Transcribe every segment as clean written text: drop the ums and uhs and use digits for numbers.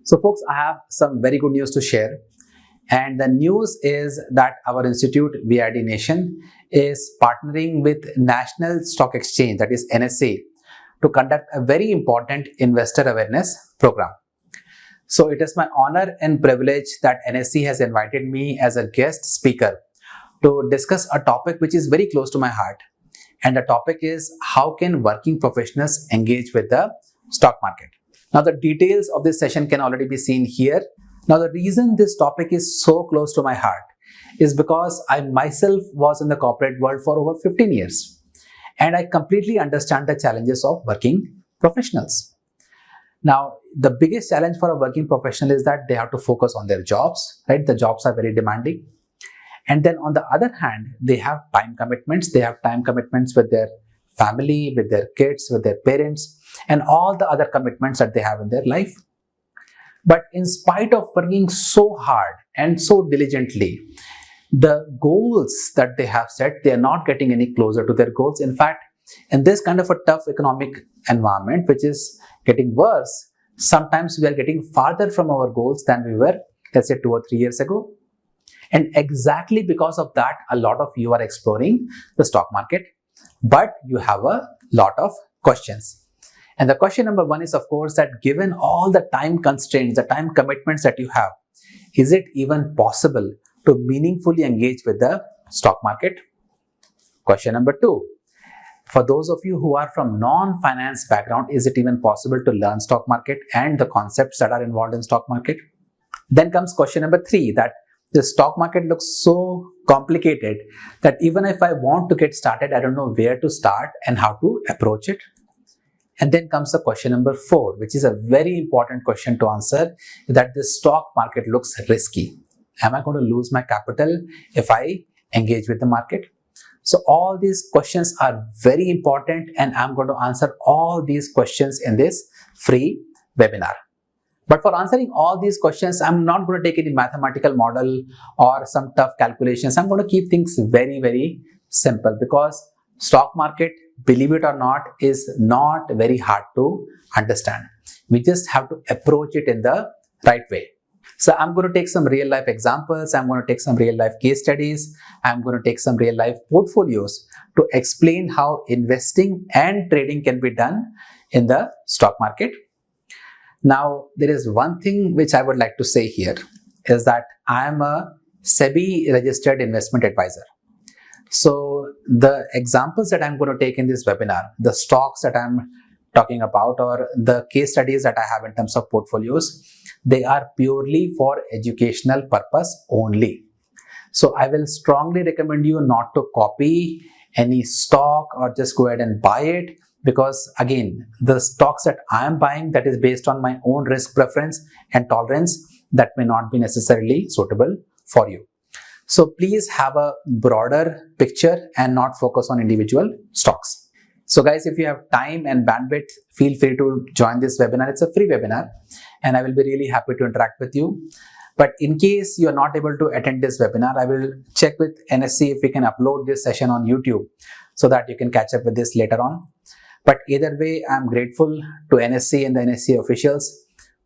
So folks, I have some very good news to share. And the news is that our institute, VRDNation, is partnering with National Stock Exchange, that is NSE, to conduct a very important investor awareness program. So it is my honor and privilege that NSE has invited me as a guest speaker to discuss a topic which is very close to my heart. And the topic is, how can working professionals engage with the stock market? Now, the details of this session can already be seen here. Now, the reason this topic is so close to my heart is because I myself was in the corporate world for over 15 years. And I completely understand the challenges of working professionals. Now, the biggest challenge for a working professional is that they have to focus on their jobs, right? The jobs are very demanding. And then on the other hand, they have time commitments. They have time commitments with their family, with their kids, with their parents, and all the other commitments that they have in their life. But in spite of working so hard and so diligently, the goals that they have set, they are not getting any closer to their goals. In fact, in this kind of a tough economic environment, which is getting worse, sometimes we are getting farther from our goals than we were, let's say, 2 or 3 years ago. And exactly because of that, a lot of you are exploring the stock market, but you have a lot of questions. And the question number one is, of course, that given all the time constraints, the time commitments that you have, is it even possible to meaningfully engage with the stock market? Question number two, for those of you who are from non-finance background, is it even possible to learn stock market and the concepts that are involved in stock market? Then comes question number three, that the stock market looks so complicated that even if I want to get started, I don't know where to start and how to approach it. And then comes the question number four, which is a very important question to answer, that the stock market looks risky. Am I going to lose my capital if I engage with the market? So all these questions are very important, and I'm going to answer all these questions in this free webinar. But for answering all these questions, I'm not going to take any mathematical model or some tough calculations. I'm going to keep things very, very simple, because stock market, believe it or not, is not very hard to understand. We just have to approach it in the right way. So I'm going to take some real life examples. I'm going to take some real life case studies. I'm going to take some real life portfolios to explain how investing and trading can be done in the stock market. Now, there is one thing which I would like to say here, is that I am a SEBI registered investment advisor. So the examples that I'm going to take in this webinar, the stocks that I'm talking about, or the case studies that I have in terms of portfolios, they are purely for educational purpose only. So I will strongly recommend you not to copy any stock or just go ahead and buy it, because again, the stocks that I am buying, that is based on my own risk preference and tolerance, that may not be necessarily suitable for you. So please have a broader picture and not focus on individual stocks. So guys, if you have time and bandwidth, feel free to join this webinar. It's a free webinar and I will be really happy to interact with you. But in case you are not able to attend this webinar, I will check with NSE if we can upload this session on YouTube so that you can catch up with this later on. But either way, I'm grateful to NSE and the NSE officials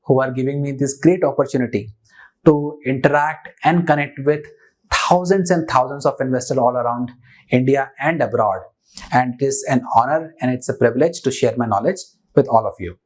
who are giving me this great opportunity to interact and connect with thousands and thousands of investors all around India and abroad. And it is an honor and it's a privilege to share my knowledge with all of you.